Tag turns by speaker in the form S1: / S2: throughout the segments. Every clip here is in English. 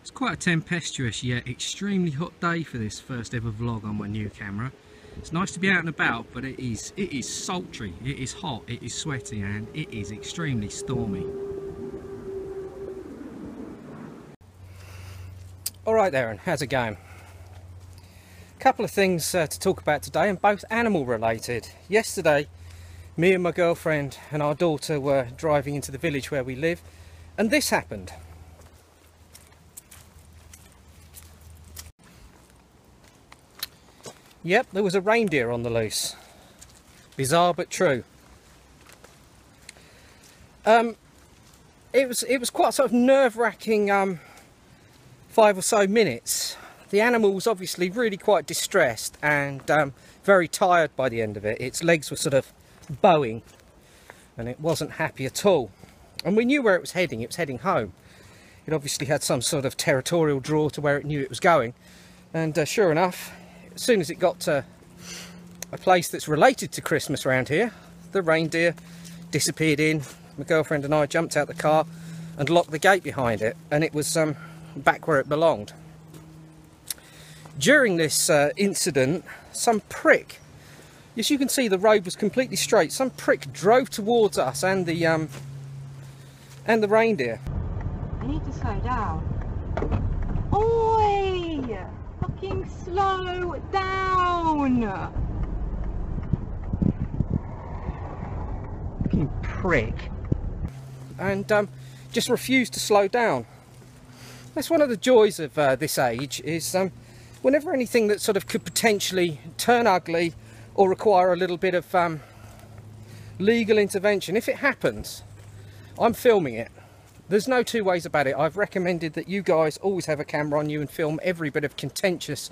S1: It's quite a tempestuous yet extremely hot day for this first ever vlog on my new camera. It's nice to be out and about, but it is sultry, it is hot, it is sweaty, and it is extremely stormy. Alright Aaron, how's it going? A couple of things to talk about today, and both animal related. Yesterday, me and my girlfriend and our daughter were driving into the village where we live, and this happened. Yep, there was a reindeer on the loose. Bizarre but true. It was quite sort of nerve-wracking 5 or so minutes. The animal was obviously really quite distressed and very tired by the end of it. Its legs were sort of bowing and it wasn't happy at all. And we knew where it was heading home. It obviously had some sort of territorial draw to where it knew it was going. And sure enough, as soon as it got to a place that's related to Christmas around here, the reindeer disappeared in. My girlfriend and I jumped out the car and locked the gate behind it, and it was back where it belonged. During this incident, some prick, as you can see, the road was completely straight, some prick drove towards us and the reindeer.
S2: I need to slow down. Oi! Fucking slow down!
S1: Fucking prick. And just refused to slow down. That's one of the joys of this age, is whenever anything that sort of could potentially turn ugly or require a little bit of legal intervention, if it happens, I'm filming it. There's no two ways about it. I've recommended that you guys always have a camera on you and film every bit of contentious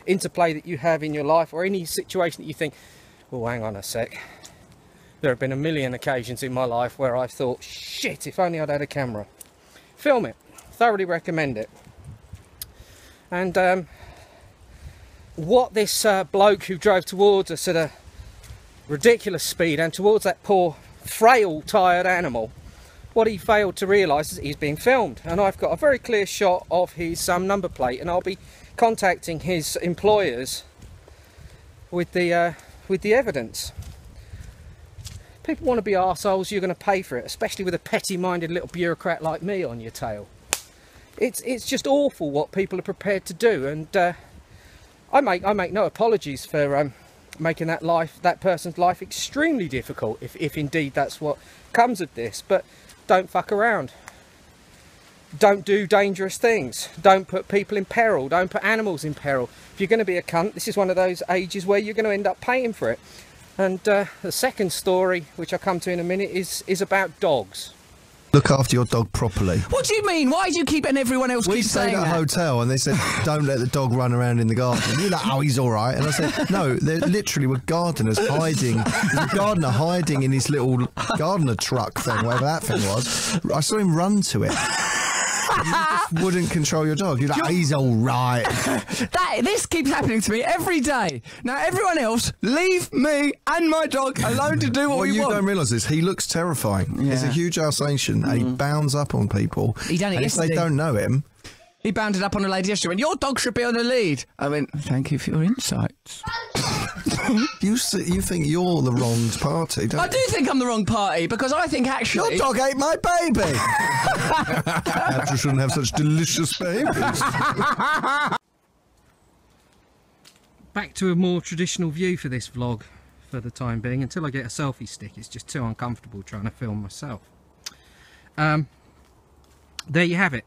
S1: interplay that you have in your life, or any situation that you think, oh, hang on a sec. There have been a million occasions in my life where I've thought, shit, if only I'd had a camera. Film it. Thoroughly recommend it. And what this bloke who drove towards us at a ridiculous speed and towards that poor, frail, tired animal, what he failed to realise is that he's being filmed, and I've got a very clear shot of his number plate, and I'll be contacting his employers with the evidence. People want to be arseholes, you're going to pay for it, especially with a petty-minded little bureaucrat like me on your tail. It's just awful what people are prepared to do, and I make no apologies for making that person's life extremely difficult, if indeed that's what comes of this. But don't fuck around. Don't do dangerous things. Don't put people in peril. Don't put animals in peril. If you're going to be a cunt, this is one of those ages where you're going to end up paying for it. And the second story, which I'll come to in a minute, is about dogs.
S3: Look after your dog properly.
S4: What do you mean? Why do you keep, and everyone else keeps saying that?
S3: We stayed at a hotel and they said, don't let the dog run around in the garden. And you're like, oh, he's all right. And I said, no, there literally were gardeners hiding. There's a gardener hiding in his little gardener truck thing, whatever that thing was. I saw him run to it. You just wouldn't control your dog. You're like, oh, he's all right.
S4: This keeps happening to me every day. Now, everyone else, leave me and my dog alone to do what we want.
S3: What you don't realise is he looks terrifying. Yeah. He's a huge Alsatian and he bounds up on people.
S4: He done it yesterday.
S3: If they don't know him...
S4: He bounded up on a lady yesterday and your dog should be on the lead. I went, thank you for your insights.
S3: You think you're the wronged party, don't you?
S4: I do think I'm the wrong party, because I think actually...
S3: Your dog ate my baby! Perhaps you shouldn't have such delicious babies.
S1: Back to a more traditional view for this vlog for the time being, until I get a selfie stick. It's just too uncomfortable trying to film myself. There you have it.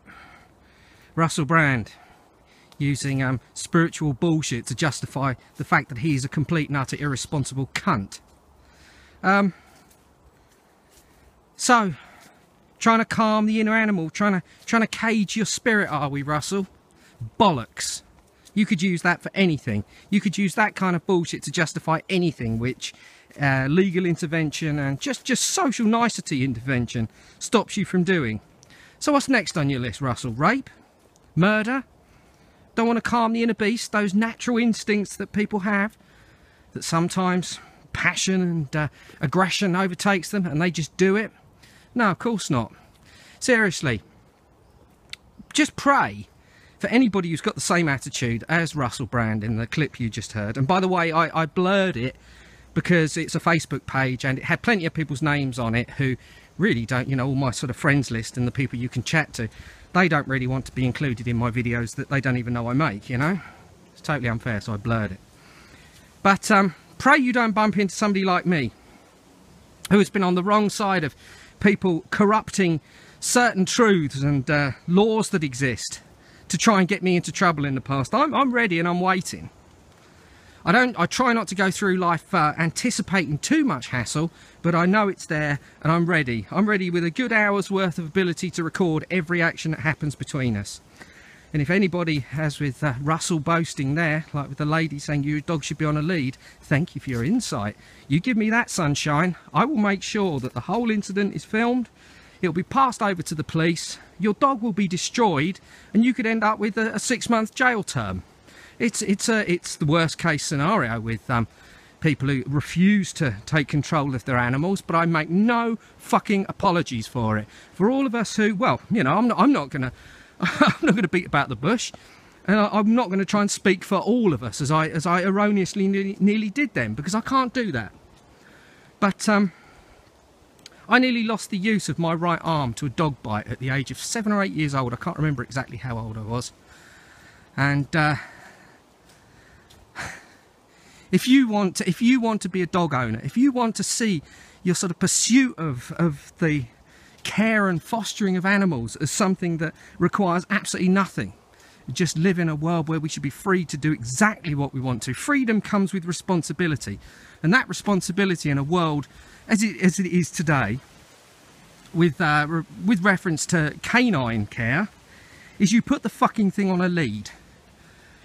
S1: Russell Brand using spiritual bullshit to justify the fact that he is a complete and utter irresponsible cunt. So, trying to calm the inner animal, trying to cage your spirit, are we, Russell? Bollocks. You could use that for anything. You could use that kind of bullshit to justify anything, which legal intervention and just social nicety intervention stops you from doing. So what's next on your list, Russell? Rape? Murder? Don't want to calm the inner beast, those natural instincts that people have, that sometimes passion and aggression overtakes them and they just do it? No, of course not. Seriously, just pray for anybody who's got the same attitude as Russell Brand in the clip you just heard, and by the way, I blurred it because it's a Facebook page and it had plenty of people's names on it who really don't, you know, all my sort of friends list and the people you can chat to, they don't really want to be included in my videos that they don't even know I make, you know? It's totally unfair, so I blurred it. But pray you don't bump into somebody like me who has been on the wrong side of people corrupting certain truths and laws that exist to try and get me into trouble in the past. I'm ready and I'm waiting. I try not to go through life anticipating too much hassle, but I know it's there and I'm ready. I'm ready with a good hour's worth of ability to record every action that happens between us. And if anybody, as with Russell boasting there, like with the lady saying your dog should be on a lead, thank you for your insight. You give me that, sunshine, I will make sure that the whole incident is filmed. It'll be passed over to the police. Your dog will be destroyed, and you could end up with a 6-month jail term. It's the worst case scenario with people who refuse to take control of their animals, but I make no fucking apologies for it. For all of us who, well, you know, I'm not gonna beat about the bush, and I'm not gonna try and speak for all of us as I erroneously nearly did then, because I can't do that. But I nearly lost the use of my right arm to a dog bite at the age of 7 or 8 years old. I can't remember exactly how old I was. And if you want to be a dog owner, if you want to see your sort of pursuit of the care and fostering of animals as something that requires absolutely nothing, just live in a world where we should be free to do exactly what we want to. Freedom comes with responsibility, and that responsibility in a world as it is today, with reference to canine care, is you put the fucking thing on a lead.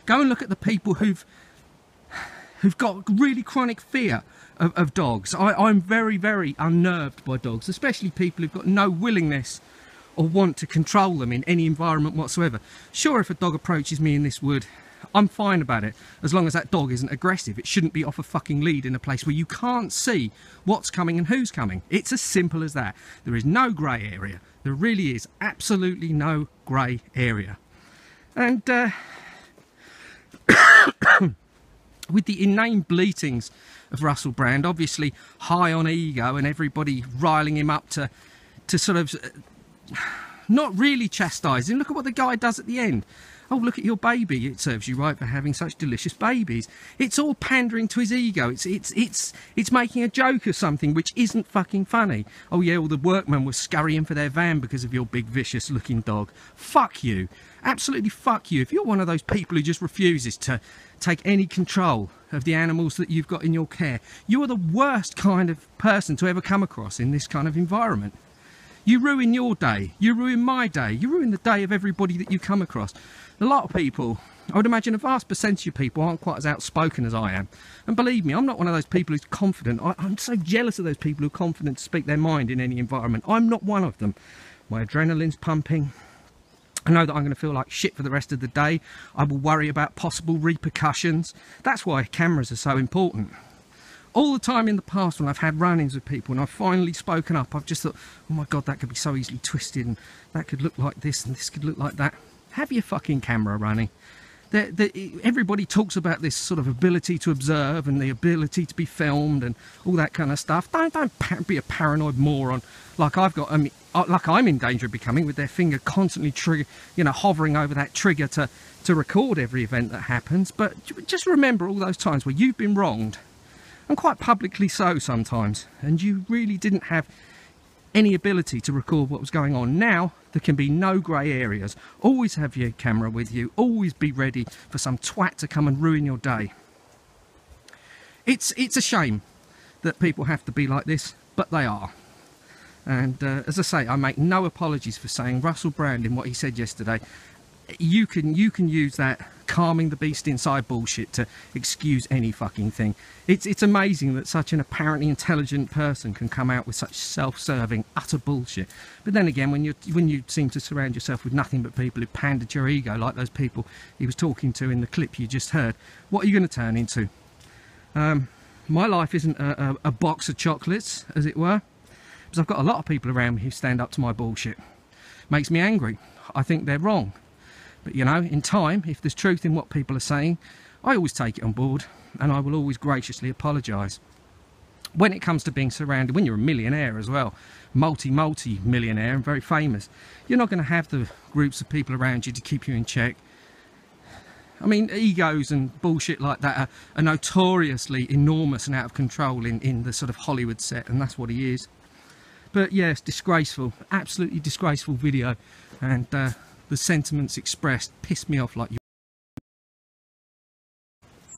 S1: Go and look at the people who've got really chronic fear of dogs. I'm very, very unnerved by dogs, especially people who've got no willingness or want to control them in any environment whatsoever. Sure, if a dog approaches me in this wood, I'm fine about it, as long as that dog isn't aggressive. It shouldn't be off a fucking lead in a place where you can't see what's coming and who's coming. It's as simple as that. There is no grey area. There really is absolutely no grey area. And with the inane bleatings of Russell Brand, obviously high on ego, and everybody riling him up to sort of not really chastise him. Look at what the guy does at the end. Oh, look at your baby. It serves you right for having such delicious babies. It's all pandering to his ego. It's making a joke of something which isn't fucking funny. Oh yeah, all the workmen were scurrying for their van because of your big vicious looking dog. Fuck you. Absolutely fuck you. If you're one of those people who just refuses to take any control of the animals that you've got in your care, you are the worst kind of person to ever come across in this kind of environment. You ruin your day, you ruin my day, you ruin the day of everybody that you come across. A lot of people, I would imagine a vast percentage of people, aren't quite as outspoken as I am. And believe me, I'm not one of those people who's confident. I'm so jealous of those people who are confident to speak their mind in any environment. I'm not one of them. My adrenaline's pumping. I know that I'm going to feel like shit for the rest of the day. I will worry about possible repercussions. That's why cameras are so important. All the time in the past when I've had run-ins with people and I've finally spoken up, I've just thought, oh my God, that could be so easily twisted, and that could look like this and this could look like that. Have your fucking camera running. Everybody talks about this sort of ability to observe and the ability to be filmed and all that kind of stuff. Don't be a paranoid moron like I've got. I mean, like I'm in danger of becoming, with their finger constantly hovering over that trigger to record every event that happens. But just remember all those times where you've been wronged, and quite publicly so sometimes, and you really didn't have any ability to record what was going on. Now there can be no grey areas. Always have your camera with you. Always be ready for some twat to come and ruin your day. It's a shame that people have to be like this, but they are. And as I say, I make no apologies for saying Russell Brand in what he said yesterday. You can use that calming the beast inside bullshit to excuse any fucking thing. It's amazing that such an apparently intelligent person can come out with such self-serving utter bullshit. But then again, when you seem to surround yourself with nothing but people who pander to your ego, like those people he was talking to in the clip you just heard, what are you going to turn into? My life isn't a box of chocolates, as it were, because I've got a lot of people around me who stand up to my bullshit. Makes me angry. I think they're wrong. But you know, in time, if there's truth in what people are saying, I always take it on board, and I will always graciously apologise. When it comes to being surrounded, when you're a millionaire as well, multi-millionaire and very famous, you're not going to have the groups of people around you to keep you in check. I mean, egos and bullshit like that are notoriously enormous and out of control in the sort of Hollywood set, and that's what he is. But yeah, it's disgraceful, absolutely disgraceful video, and the sentiments expressed pissed me off like you.